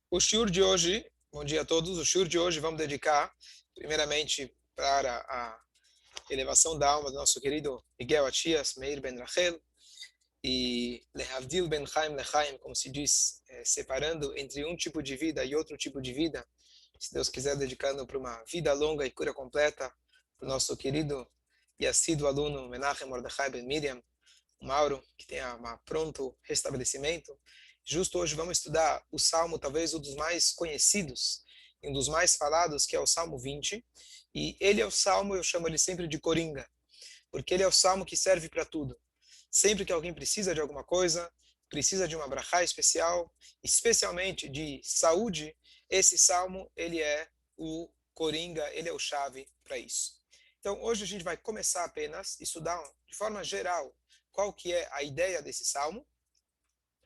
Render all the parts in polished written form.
O shiur de hoje, bom dia a todos. O shiur de hoje vamos dedicar, primeiramente, para a elevação da alma do nosso querido Miguel Atias, Meir Ben Rachel, e Lehavdil Ben Chaim Lechaim, como se diz, separando entre um tipo de vida e outro tipo de vida, se Deus quiser, dedicando para uma vida longa e cura completa, para o nosso querido e assíduo aluno Menachem Mordechai Ben Miriam, o Mauro, que tenha um pronto restabelecimento. Justo hoje vamos estudar o Salmo, talvez um dos mais conhecidos, um dos mais falados, que é o Salmo 20. E ele é o Salmo, eu chamo ele sempre de Coringa, porque ele é o Salmo que serve para tudo. Sempre que alguém precisa de alguma coisa, precisa de uma brachá especial, especialmente de saúde, esse Salmo, ele é o Coringa, ele é o chave para isso. Então, hoje a gente vai começar apenas a estudar de forma geral qual que é a ideia desse salmo,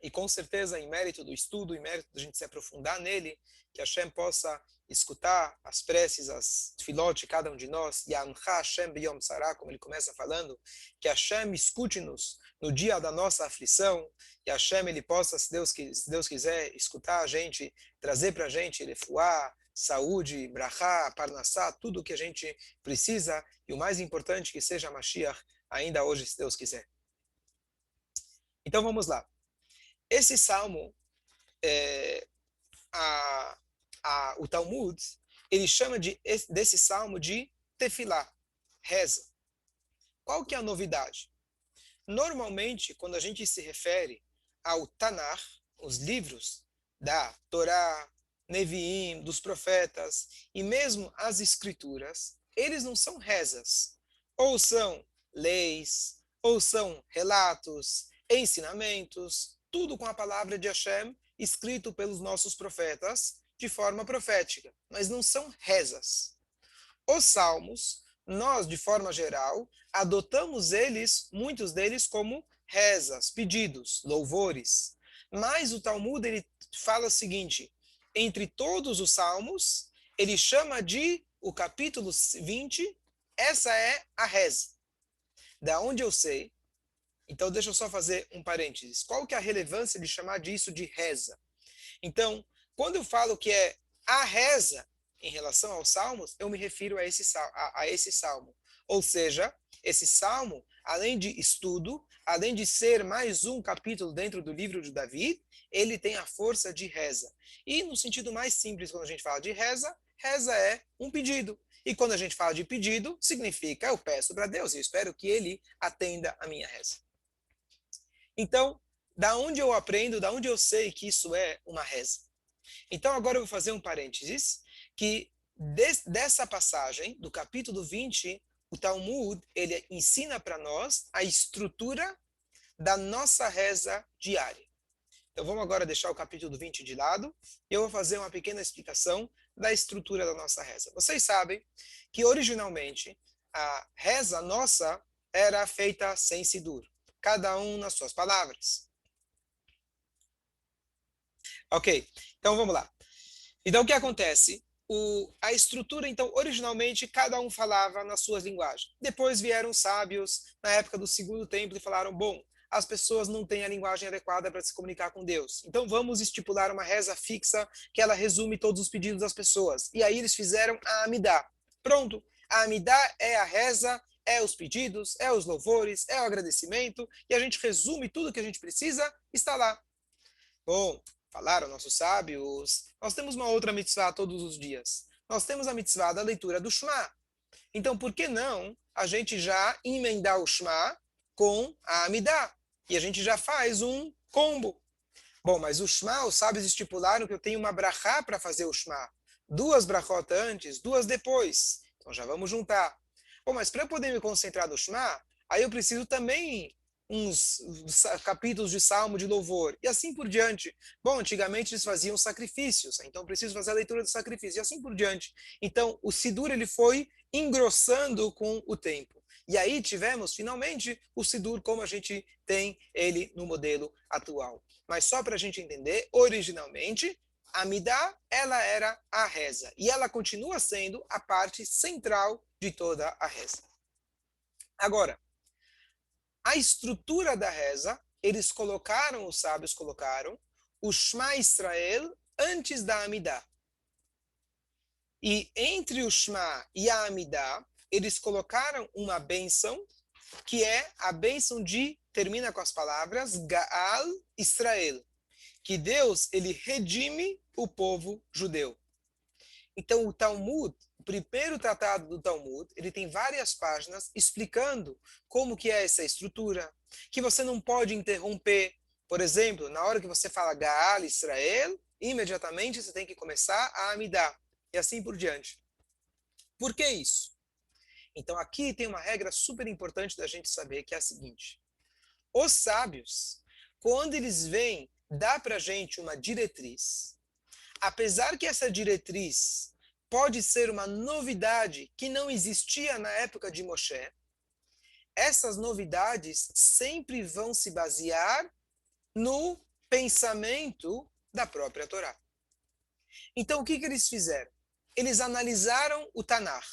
e com certeza em mérito do estudo, em mérito da gente se aprofundar nele, que Hashem possa escutar as preces, as tefilot de cada um de nós, Yamcha Hashem biyom tzara, como ele começa falando, que Hashem escute-nos no dia da nossa aflição, e Hashem ele possa, se Deus quiser, escutar a gente, trazer para a gente refuá, saúde, brachá, parnassá, tudo o que a gente precisa, e o mais importante, que seja Mashiach ainda hoje, se Deus quiser. Então vamos lá. Esse salmo, é, a, o Talmud, ele chama desse salmo de tefilá, reza. Qual que é a novidade? Normalmente, quando a gente se refere ao Tanakh, os livros da Torá, Neviim, dos profetas, e mesmo as escrituras, eles não são rezas, ou são leis, ou são relatos, ensinamentos, tudo com a palavra de Hashem, escrito pelos nossos profetas, de forma profética, mas não são rezas. Os salmos, nós, de forma geral, adotamos eles, muitos deles, como rezas, pedidos, louvores. Mas o Talmud, ele fala o seguinte, entre todos os salmos, ele chama de o capítulo 20, essa é a reza. Da onde eu sei, então deixa eu só fazer um parênteses. Qual que é a relevância de chamar disso de reza? Então, quando eu falo que é a reza em relação aos salmos, eu me refiro a esse salmo. Ou seja, esse salmo, além de estudo, além de ser mais um capítulo dentro do livro de Davi, ele tem a força de reza. E no sentido mais simples, quando a gente fala de reza, reza é um pedido. E quando a gente fala de pedido, significa eu peço para Deus e eu espero que ele atenda a minha reza. Então, da onde eu aprendo, da onde eu sei que isso é uma reza? Então, agora eu vou fazer um parênteses, que dessa passagem, do capítulo 20, o Talmud, ele ensina para nós a estrutura da nossa reza diária. Então, vamos agora deixar o capítulo 20 de lado, e eu vou fazer uma pequena explicação da estrutura da nossa reza. Vocês sabem que, originalmente, a reza nossa era feita sem sidur, cada um nas suas palavras. Ok, então vamos lá. Então, o que acontece? A estrutura, então, originalmente, cada um falava nas suas linguagens. Depois vieram sábios, na época do segundo templo, e falaram, bom, as pessoas não têm a linguagem adequada para se comunicar com Deus. Então, vamos estipular uma reza fixa, que ela resume todos os pedidos das pessoas. E aí eles fizeram a Amidá. Pronto, a Amidá é a reza, é os pedidos, é os louvores, é o agradecimento, e a gente resume tudo que a gente precisa, está lá. Bom, falaram nossos sábios, nós temos uma outra mitzvah todos os dias. Nós temos a mitzvah da leitura do Shema. Então, por que não a gente já emendar o Shema com a Amidah? E a gente já faz um combo. Bom, mas o Shema, os sábios estipularam que eu tenho uma brachá para fazer o Shema. Duas brachot antes, duas depois. Então já vamos juntar. Bom, mas para eu poder me concentrar no Shema, aí eu preciso também uns capítulos de salmo, de louvor, e assim por diante. Bom, antigamente eles faziam sacrifícios, então preciso fazer a leitura do sacrifício, e assim por diante. Então, o Sidur ele foi engrossando com o tempo. E aí tivemos, finalmente, o Sidur como a gente tem ele no modelo atual. Mas só para a gente entender, originalmente, a Midá, ela era a reza. E ela continua sendo a parte central de toda a reza. Agora, a estrutura da reza, eles colocaram, os sábios colocaram, o Shema Israel antes da Amidá. E entre o Shema e a Amidá, eles colocaram uma bênção, que é a bênção termina com as palavras, Gaal Israel, que Deus, ele redime o povo judeu. Então, o Talmud, o primeiro tratado do Talmud, ele tem várias páginas explicando como que é essa estrutura, que você não pode interromper. Por exemplo, na hora que você fala Gaal Israel, imediatamente você tem que começar a Amidá, e assim por diante. Por que isso? Então, aqui tem uma regra super importante da gente saber, que é a seguinte. Os sábios, quando eles vêm dar para a gente uma diretriz, apesar que essa diretriz pode ser uma novidade que não existia na época de Moshe, essas novidades sempre vão se basear no pensamento da própria Torá. Então, o que eles fizeram? Eles analisaram o Tanakh.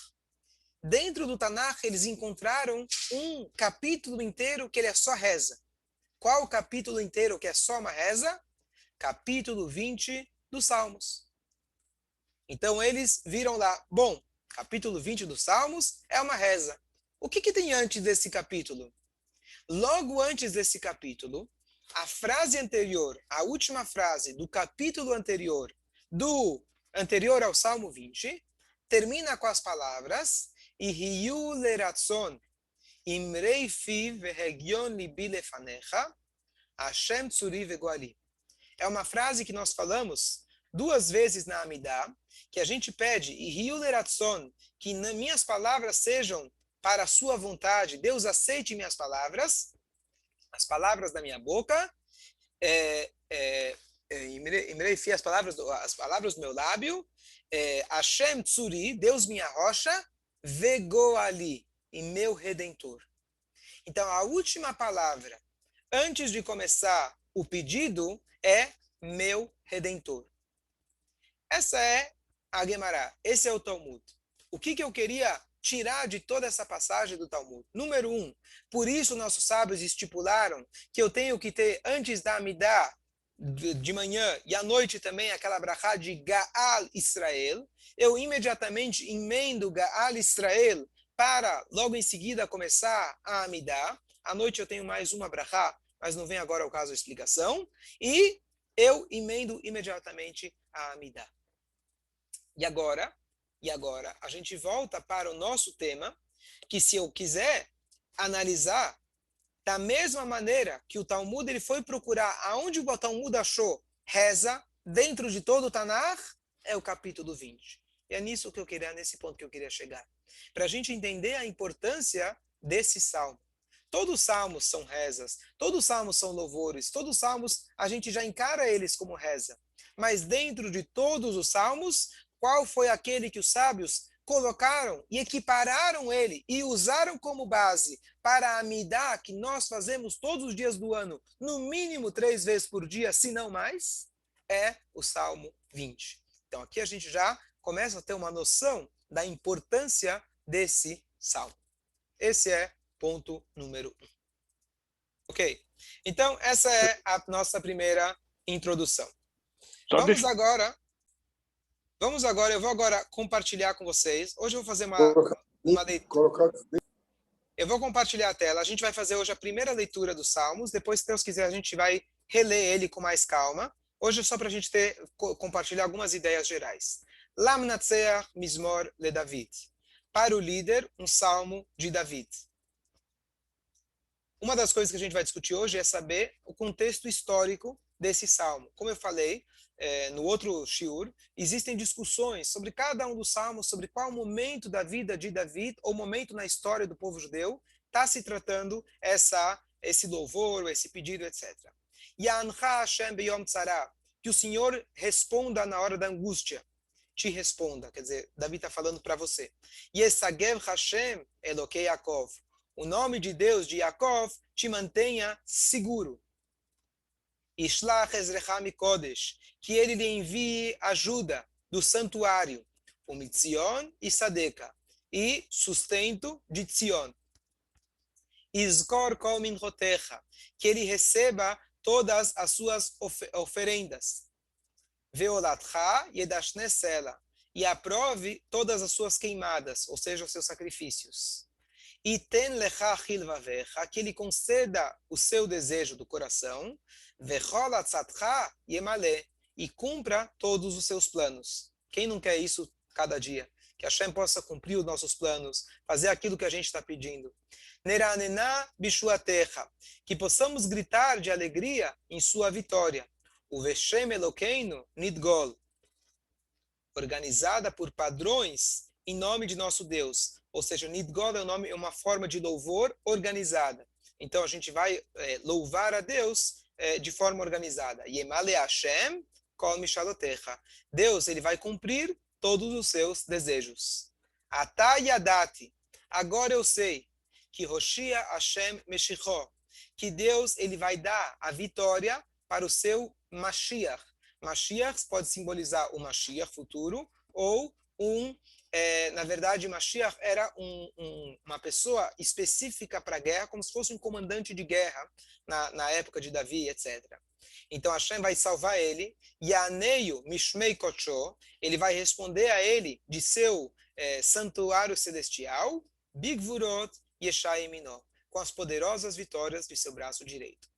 Dentro do Tanakh, eles encontraram um capítulo inteiro que ele é só reza. Qual o capítulo inteiro que é só uma reza? Capítulo 20 dos Salmos. Então eles viram lá, bom, capítulo 20 dos Salmos é uma reza. O que tem antes desse capítulo? Logo antes desse capítulo, a frase anterior, a última frase do capítulo anterior, ao Salmo 20, termina com as palavras Ihiyu leratzon imrei fiv vehegion libi lefanecha Hashem tzuri vegoali. É uma frase que nós falamos 2 vezes na Amidá, que a gente pede, Ihiyu leratzon, que minhas palavras sejam para a sua vontade, Deus aceite minhas palavras, as palavras da minha boca, Imrei fi, as palavras do meu lábio, Hashem tzuri, Deus minha rocha, vegoali, e meu redentor. Então, a última palavra, antes de começar o pedido, é meu redentor. Essa é a Guemará, esse é o Talmud. O que eu queria tirar de toda essa passagem do Talmud? Número 1, por isso nossos sábios estipularam que eu tenho que ter, antes da Amidá, de manhã e à noite também, aquela brachá de Gaal Israel. Eu imediatamente emendo Gaal Israel para logo em seguida começar a Amidá. À noite eu tenho mais uma brachá, mas não vem agora ao caso a explicação. E eu emendo imediatamente a Amidá. E agora, a gente volta para o nosso tema, que se eu quiser analisar da mesma maneira que o Talmud ele foi procurar aonde o Talmud achou reza dentro de todo o Tanakh, é o capítulo 20. E é nesse ponto que eu queria chegar. Para a gente entender a importância desse salmo. Todos os salmos são rezas, todos os salmos são louvores, todos os salmos a gente já encara eles como reza. Mas dentro de todos os salmos, qual foi aquele que os sábios colocaram e equipararam ele e usaram como base para a Amidá, que nós fazemos todos os dias do ano, no mínimo 3 vezes por dia, se não mais, é o Salmo 20. Então aqui a gente já começa a ter uma noção da importância desse salmo. Esse é ponto número 1. Ok? Então essa é a nossa primeira introdução. Vamos agora, eu vou agora compartilhar com vocês. Hoje eu vou fazer uma leitura. Eu vou compartilhar a tela. A gente vai fazer hoje a primeira leitura dos Salmos. Depois, se Deus quiser, a gente vai reler ele com mais calma. Hoje é só para a gente compartilhar algumas ideias gerais. Lam Natseach Mizmor le David. Para o líder, um salmo de David. Uma das coisas que a gente vai discutir hoje é saber o contexto histórico desse salmo. Como eu falei no outro shiur, existem discussões sobre cada um dos salmos, sobre qual momento da vida de David, ou momento na história do povo judeu, está se tratando esse louvor, esse pedido, etc. Ya'ancha Hashem beyom tzara, que o Senhor responda na hora da angústia. Te responda, quer dizer, Davi está falando para você. Yesagev Hashem Elokei Yaakov. O nome de Deus de Yaakov te mantenha seguro. Ishlach Ezrecha Mikodesh, que ele lhe envie ajuda do santuário, o Mitzion e Sadeka, e sustento de Tzion. Izkor Kol Minchotecha, que ele receba todas as suas oferendas. veolatcha yedashne sela, e aprove todas as suas queimadas, ou seja, os seus sacrifícios. E ten lecha chilvavecha, que ele conceda o seu desejo do coração, vechol atzatcha yemale, e cumpra todos os seus planos. Quem não quer isso cada dia? Que Hashem possa cumprir os nossos planos, fazer aquilo que a gente está pedindo. Neranena bishuatecha, que possamos gritar de alegria em sua vitória. O Veshem Elokeinu Nidgol, organizada por padrões em nome de nosso Deus. Ou seja, Nidgol é uma forma de louvor organizada. Então a gente vai louvar a Deus de forma organizada. Yemale Hashem kol mishalotecha. Deus, ele vai cumprir todos os seus desejos. Ata yadati. Agora eu sei que Hoshia Hashem Meshicho, que Deus, ele vai dar a vitória para o seu Mashiach. Mashiach pode simbolizar o Mashiach futuro, ou na verdade, Mashiach era uma pessoa específica para a guerra, como se fosse um comandante de guerra na época de Davi, etc. Então Hashem vai salvar ele, Yaneio Mishmei Kocho, ele vai responder a ele de seu santuário celestial, Bigvurot Yeshai Minó, com as poderosas vitórias de seu braço direito.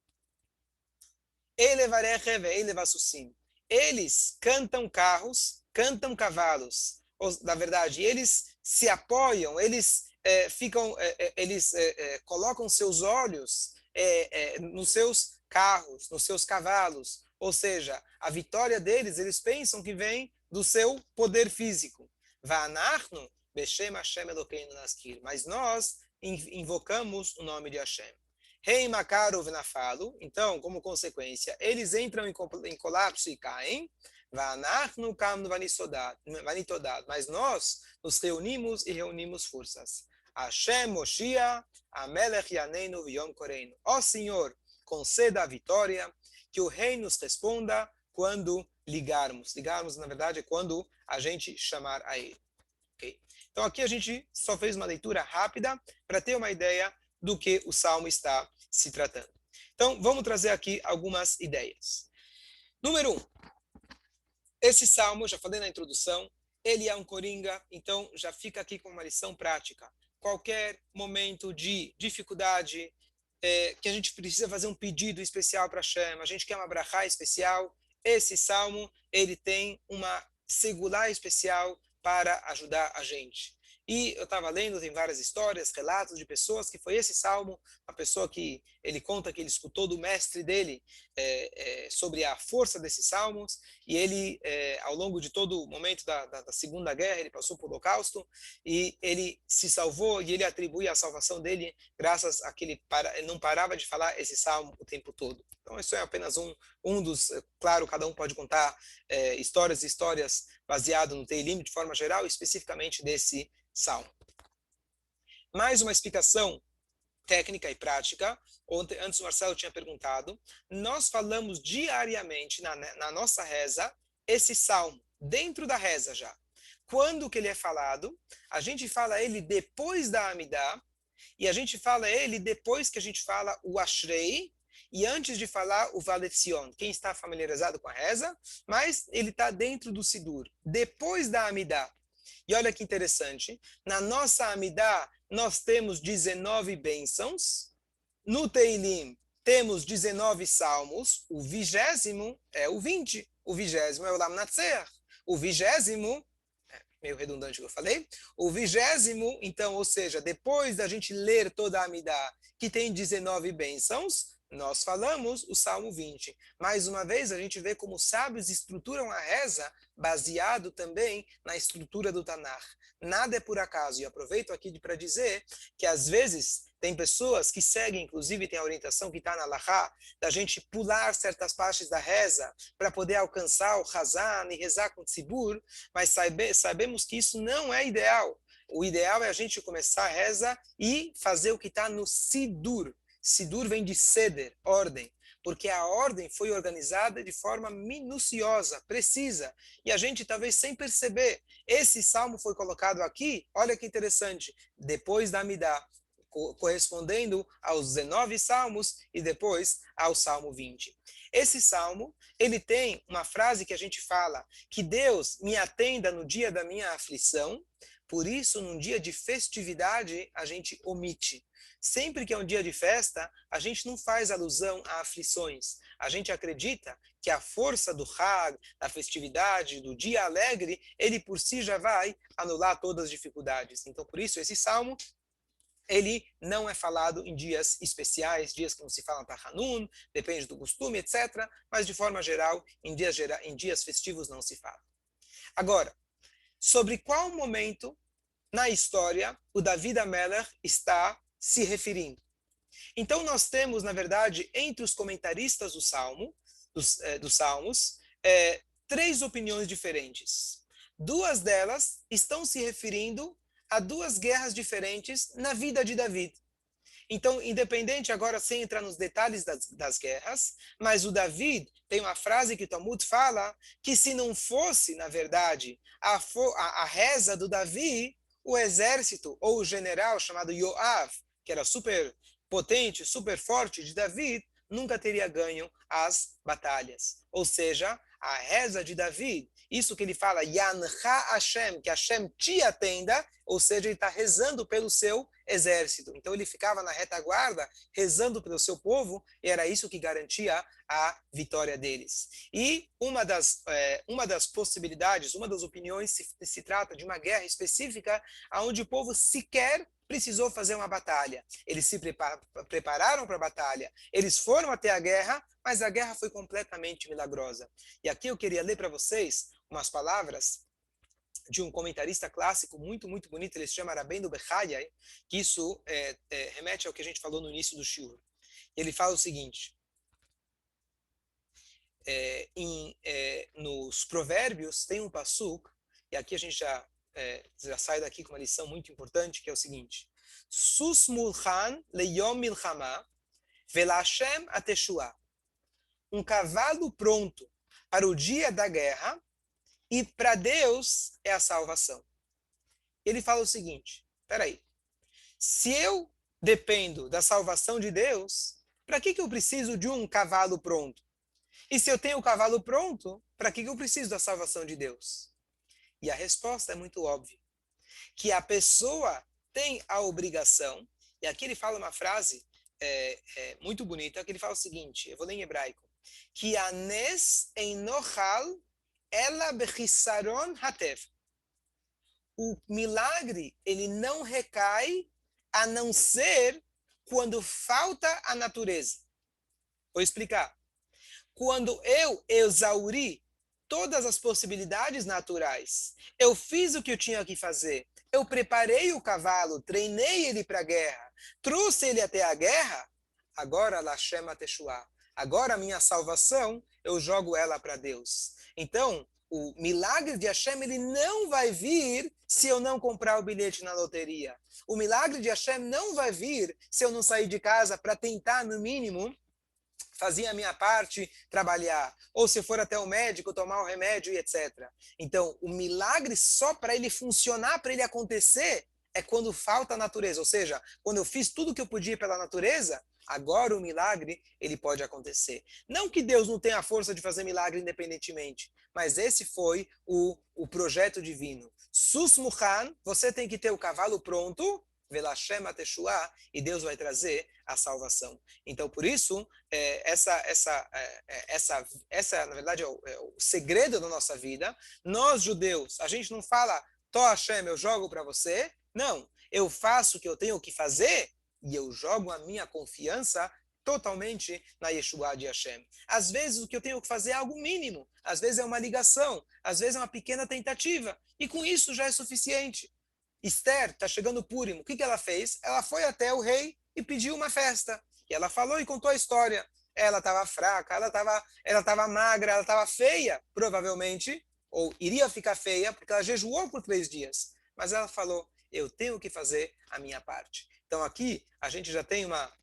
Eles cantam carros, cantam cavalos. Na verdade, eles se apoiam, eles colocam seus olhos nos seus carros, nos seus cavalos. Ou seja, a vitória deles, eles pensam que vem do seu poder físico. Va'anachnu beshem Hashem Elokeinu naskir. Mas nós invocamos o nome de Hashem. Rei Makaru Vnafalu, então, como consequência, eles entram em colapso e caem. Va'anachnu kamnu vanitodad. Mas nós nos reunimos e reunimos forças. Hashem Moshia, Amelech Yaneinu V'yom Koreinu. Ó Senhor, conceda a vitória, que o rei nos responda quando ligarmos. Ligarmos, na verdade, é quando a gente chamar a ele. Okay? Então, aqui a gente só fez uma leitura rápida para ter uma ideia do que o Salmo está se tratando. Então, vamos trazer aqui algumas ideias. Número 1. Esse Salmo, já falei na introdução, ele é um coringa, então já fica aqui com uma lição prática. Qualquer momento de dificuldade, que a gente precisa fazer um pedido especial para Hashem, a gente quer uma brachá especial, esse Salmo, ele tem uma segulá especial para ajudar a gente. E eu estava lendo, tem várias histórias, relatos de pessoas que foi esse salmo, a pessoa que ele conta que ele escutou do mestre dele sobre a força desses salmos, e ele, ao longo de todo o momento da Segunda Guerra, ele passou por Holocausto, e ele se salvou, e ele atribui a salvação dele graças a que ele não parava de falar esse salmo o tempo todo. Então, isso é apenas um dos, claro, cada um pode contar histórias e histórias baseado no Teilim, de forma geral, especificamente desse salmo. Mais uma explicação técnica e prática. Antes o Marcelo tinha perguntado. Nós falamos diariamente na nossa reza esse salmo, dentro da reza já. Quando que ele é falado? A gente fala ele depois da Amidá, e a gente fala ele depois que a gente fala o Ashrei, e antes de falar o Valetzion. Quem está familiarizado com a reza, mas ele está dentro do Sidur, depois da Amidá. E olha que interessante, na nossa Amidá nós temos 19 bênçãos, no Teilim temos 19 salmos, o 20º é o 20, o 20º é o Lam Natseach, o 20º, meio redundante o que eu falei, o 20º, então, ou seja, depois da gente ler toda a Amidá, que tem 19 bênçãos, nós falamos o Salmo 20. Mais uma vez, a gente vê como os sábios estruturam a reza baseado também na estrutura do Tanakh. Nada é por acaso. E aproveito aqui para dizer que, às vezes, tem pessoas que seguem, inclusive tem a orientação que está na Halachá, da gente pular certas partes da reza para poder alcançar o Hazan e rezar com Tzibur, mas sabemos que isso não é ideal. O ideal é a gente começar a reza e fazer o que está no Sidur. Sidur vem de Seder, ordem, porque a ordem foi organizada de forma minuciosa, precisa, e a gente talvez sem perceber. Esse salmo foi colocado aqui, olha que interessante, depois da Amidá, correspondendo aos 19 salmos e depois ao Salmo 20. Esse salmo, ele tem uma frase que a gente fala, que Deus me atenda no dia da minha aflição, por isso, num dia de festividade, a gente omite. Sempre que é um dia de festa, a gente não faz alusão a aflições. A gente acredita que a força do Hag, da festividade, do dia alegre, ele por si já vai anular todas as dificuldades. Então, por isso, esse salmo ele não é falado em dias especiais, dias que não se fala Tachanun, depende do costume, etc. Mas, de forma geral, em dias festivos não se fala. Agora, sobre qual momento na história o David HaMelech está se referindo? Então, nós temos, na verdade, entre os comentaristas do Salmo, dos Salmos, três opiniões diferentes. Duas delas estão se referindo a duas guerras diferentes na vida de David. Então, independente agora, sem entrar nos detalhes das guerras, mas o David tem uma frase que o Talmud fala que se não fosse, na verdade, a reza do Davi, o exército ou o general chamado Yoav, que era super potente, super forte de David, nunca teria ganho as batalhas. Ou seja, a reza de David, isso que ele fala, Yancha Hashem, que Hashem te atenda, ou seja, ele está rezando pelo seu exército. Então ele ficava na retaguarda, rezando pelo seu povo, e era isso que garantia a vitória deles. E uma das possibilidades, uma das opiniões, se trata de uma guerra específica, onde o povo sequer precisou fazer uma batalha. Eles se prepararam para a batalha, eles foram até a guerra, mas a guerra foi completamente milagrosa. E aqui eu queria ler para vocês umas palavras de um comentarista clássico muito, muito bonito, ele se chama Rabbeinu Bechaya, que isso remete ao que a gente falou no início do shiur. Ele fala o seguinte, nos provérbios tem um pasuk, e aqui a gente já sai daqui com uma lição muito importante, que é o seguinte, Sus mulchan leyom milchama velashem ateshua. Um cavalo pronto para o dia da guerra, e para Deus é a salvação. Ele fala o seguinte, peraí, se eu dependo da salvação de Deus, para que eu preciso de um cavalo pronto? E se eu tenho o cavalo pronto, para que eu preciso da salvação de Deus? E a resposta é muito óbvia, que a pessoa tem a obrigação, e aqui ele fala uma frase muito bonita, que ele fala o seguinte, eu vou ler em hebraico, que anes einochal ela bechisaron hatev. O milagre, ele não recai a não ser quando falta a natureza. Vou explicar. Quando eu exauri todas as possibilidades naturais, eu fiz o que eu tinha que fazer, eu preparei o cavalo, treinei ele para a guerra, trouxe ele até a guerra, agora Lashem Ateshua. Agora a minha salvação, eu jogo ela para Deus. Então, o milagre de Hashem, ele não vai vir se eu não comprar o bilhete na loteria. O milagre de Hashem não vai vir se eu não sair de casa para tentar, no mínimo, fazer a minha parte, trabalhar. Ou se eu for até o médico, tomar o remédio e etc. Então, o milagre só para ele funcionar, para ele acontecer, é quando falta a natureza. Ou seja, quando eu fiz tudo o que eu podia pela natureza, agora o milagre, ele pode acontecer. Não que Deus não tenha a força de fazer milagre independentemente, mas esse foi o projeto divino. Sus Muhan, você tem que ter o cavalo pronto, Velashem Ateshua, e Deus vai trazer a salvação. Então, por isso, na verdade, é o segredo da nossa vida. Nós, judeus, a gente não fala, Tó Hashem, eu jogo para você. Não, eu faço o que eu tenho que fazer e eu jogo a minha confiança totalmente na Yeshua de Hashem. Às vezes o que eu tenho que fazer é algo mínimo, às vezes é uma ligação, às vezes é uma pequena tentativa, e com isso já é suficiente. Esther, está chegando Purim, o que ela fez? Ela foi até o rei e pediu uma festa. E ela falou e contou a história. Ela estava fraca, ela estava magra, ela estava feia, provavelmente, ou iria ficar feia, porque ela jejuou por 3 dias. Mas ela falou, eu tenho que fazer a minha parte. Então aqui a gente já tem uma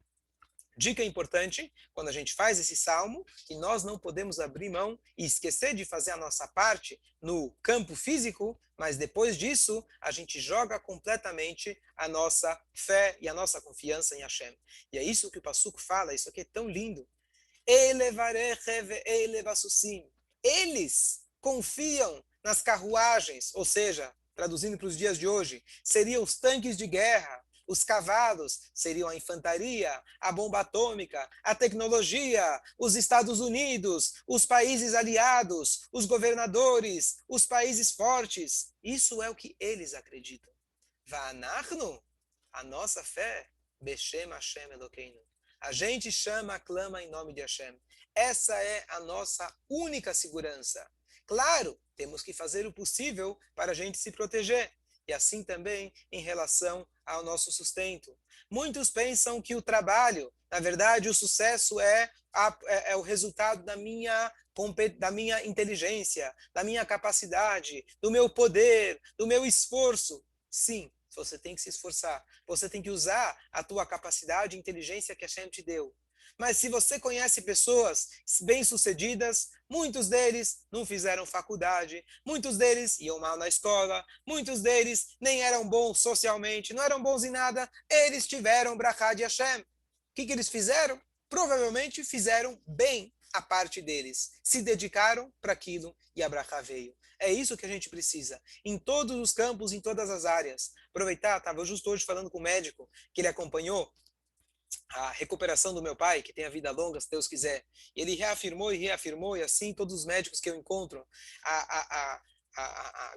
dica importante, quando a gente faz esse salmo, que nós não podemos abrir mão e esquecer de fazer a nossa parte no campo físico, mas depois disso, a gente joga completamente a nossa fé e a nossa confiança em Hashem. E é isso que o Passuco fala, isso aqui é tão lindo. Eles confiam nas carruagens, ou seja, traduzindo para os dias de hoje, seriam os tanques de guerra, os cavalos seriam a infantaria, a bomba atômica, a tecnologia, os Estados Unidos, os países aliados, os governadores, os países fortes. Isso é o que eles acreditam. Va'anachnu, a nossa fé, Beshem Hashem Elokeinu. A gente chama, clama em nome de Hashem. Essa é a nossa única segurança. Claro, temos que fazer o possível para a gente se proteger. E assim também em relação ao nosso sustento. Muitos pensam que o trabalho, na verdade, o sucesso é o resultado da minha inteligência, da minha capacidade, do meu poder, do meu esforço. Sim, você tem que se esforçar. Você tem que usar a tua capacidade e inteligência que a Hashem te deu. Mas se você conhece pessoas bem-sucedidas, muitos deles não fizeram faculdade, muitos deles iam mal na escola, muitos deles nem eram bons socialmente, não eram bons em nada, eles tiveram brachá de Hashem. O que eles fizeram? Provavelmente fizeram bem a parte deles, se dedicaram para aquilo e a brachá veio. É isso que a gente precisa, em todos os campos, em todas as áreas. Aproveitar, estava justo hoje falando com o médico, que ele acompanhou a recuperação do meu pai, que tem a vida longa, se Deus quiser. Ele reafirmou, e assim todos os médicos que eu encontro, a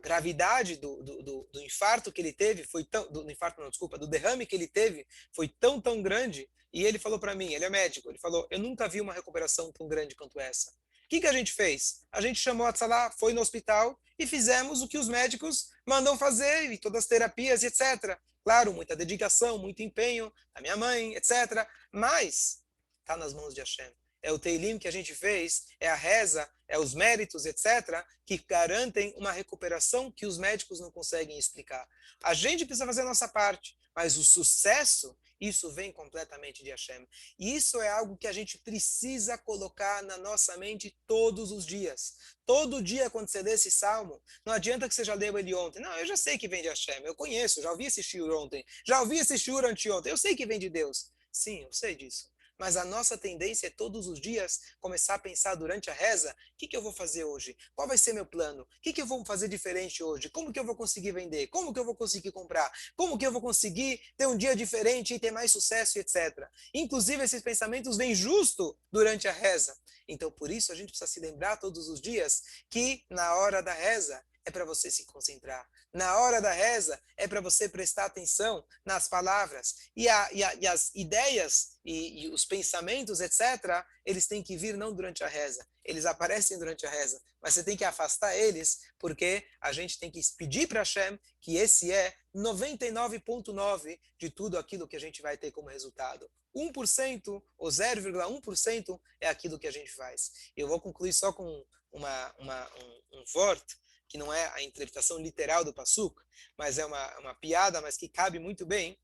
gravidade do infarto que ele teve, do derrame que ele teve, foi tão grande, e ele falou para mim, ele é médico, ele falou, eu nunca vi uma recuperação tão grande quanto essa. O que a gente fez? A gente chamou a Tzalá, foi no hospital e fizemos o que os médicos mandam fazer, e todas as terapias, etc. Claro, muita dedicação, muito empenho da minha mãe, etc. Mas está nas mãos de Hashem. É o Teilim que a gente fez, é a reza, é os méritos, etc., que garantem uma recuperação que os médicos não conseguem explicar. A gente precisa fazer a nossa parte, mas o sucesso, isso vem completamente de Hashem. E isso é algo que a gente precisa colocar na nossa mente todos os dias. Todo dia, quando você lê esse salmo, não adianta que você já leu ele ontem. Não, eu já sei que vem de Hashem, eu conheço, já ouvi esse shiur ontem, já ouvi esse shiur anteontem, eu sei que vem de Deus. Sim, eu sei disso. Mas a nossa tendência é todos os dias começar a pensar durante a reza, o que eu vou fazer hoje? Qual vai ser meu plano? O que eu vou fazer diferente hoje? Como que eu vou conseguir vender? Como que eu vou conseguir comprar? Como que eu vou conseguir ter um dia diferente e ter mais sucesso, etc. Inclusive, esses pensamentos vêm justo durante a reza. Então, por isso, a gente precisa se lembrar todos os dias que na hora da reza é para você se concentrar. Na hora da reza é para você prestar atenção nas palavras. E as ideias e os pensamentos, etc., eles têm que vir não durante a reza. Eles aparecem durante a reza. Mas você tem que afastar eles, porque a gente tem que pedir para Hashem que esse é 99,9% de tudo aquilo que a gente vai ter como resultado. 1% ou 0,1% é aquilo que a gente faz. Eu vou concluir só com um vort, que não é a interpretação literal do Passuk, mas é uma piada, mas que cabe muito bem.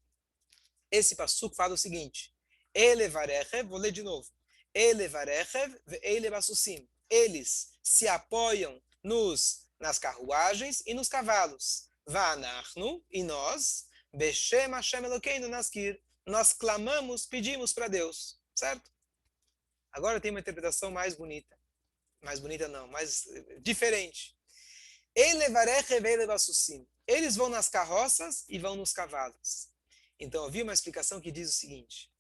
Esse Passuk fala o seguinte, Elevarechev, vou ler de novo, Elevarechev ve'elevassusim. Eles se apoiam nas carruagens e nos cavalos. Va'anachnu, e nós, Beshem Hashem Elokeinu Naskir, nós clamamos, pedimos para Deus, certo? Agora tem uma interpretação mais bonita não, mais diferente. Eles vão nas carroças e vão nos cavalos. Então, eu vi uma explicação que diz o seguinte,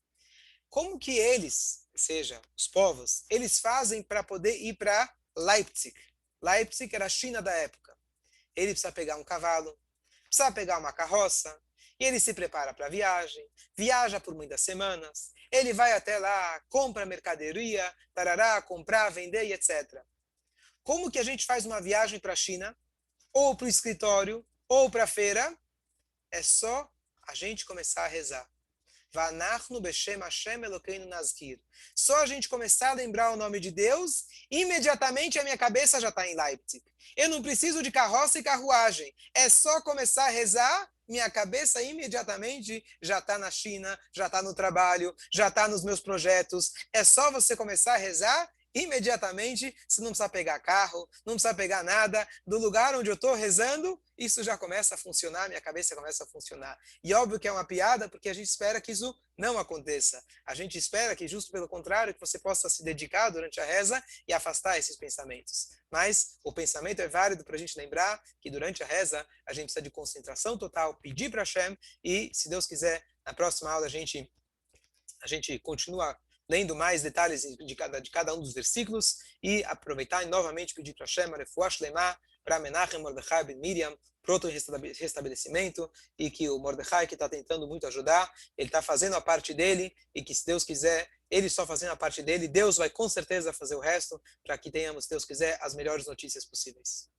como que eles, ou seja, os povos, eles fazem para poder ir para Leipzig? Leipzig era a China da época. Ele precisa pegar um cavalo, precisa pegar uma carroça, e ele se prepara para a viagem, viaja por muitas semanas, ele vai até lá, compra mercadoria, tarará, comprar, vender e etc. Como que a gente faz uma viagem para a China, ou para o escritório, ou para a feira? É só a gente começar a rezar. Va'anachnu Beshem Hashem Elokeinu Nazkir. Só a gente começar a lembrar o nome de Deus, imediatamente a minha cabeça já está em Leipzig. Eu não preciso de carroça e carruagem. É só começar a rezar, minha cabeça imediatamente já está na China, já está no trabalho, já está nos meus projetos. É só você começar a rezar imediatamente, você não precisa pegar carro, não precisa pegar nada, do lugar onde eu estou rezando, isso já começa a funcionar, minha cabeça começa a funcionar. E óbvio que é uma piada, porque a gente espera que isso não aconteça. A gente espera que, justo pelo contrário, que você possa se dedicar durante a reza e afastar esses pensamentos. Mas o pensamento é válido para a gente lembrar que durante a reza a gente precisa de concentração total, pedir para Hashem e, se Deus quiser, na próxima aula a gente continua lendo mais detalhes de cada um dos versículos e aproveitar e novamente pedir para Hashem, Refuah Shlema, para Menachem, Mordechai, Ben Miriam, pronto restabelecimento, e que o Mordechai, que está tentando muito ajudar, ele está fazendo a parte dele, e que, se Deus quiser, ele só fazendo a parte dele, Deus vai com certeza fazer o resto, para que tenhamos, se Deus quiser, as melhores notícias possíveis.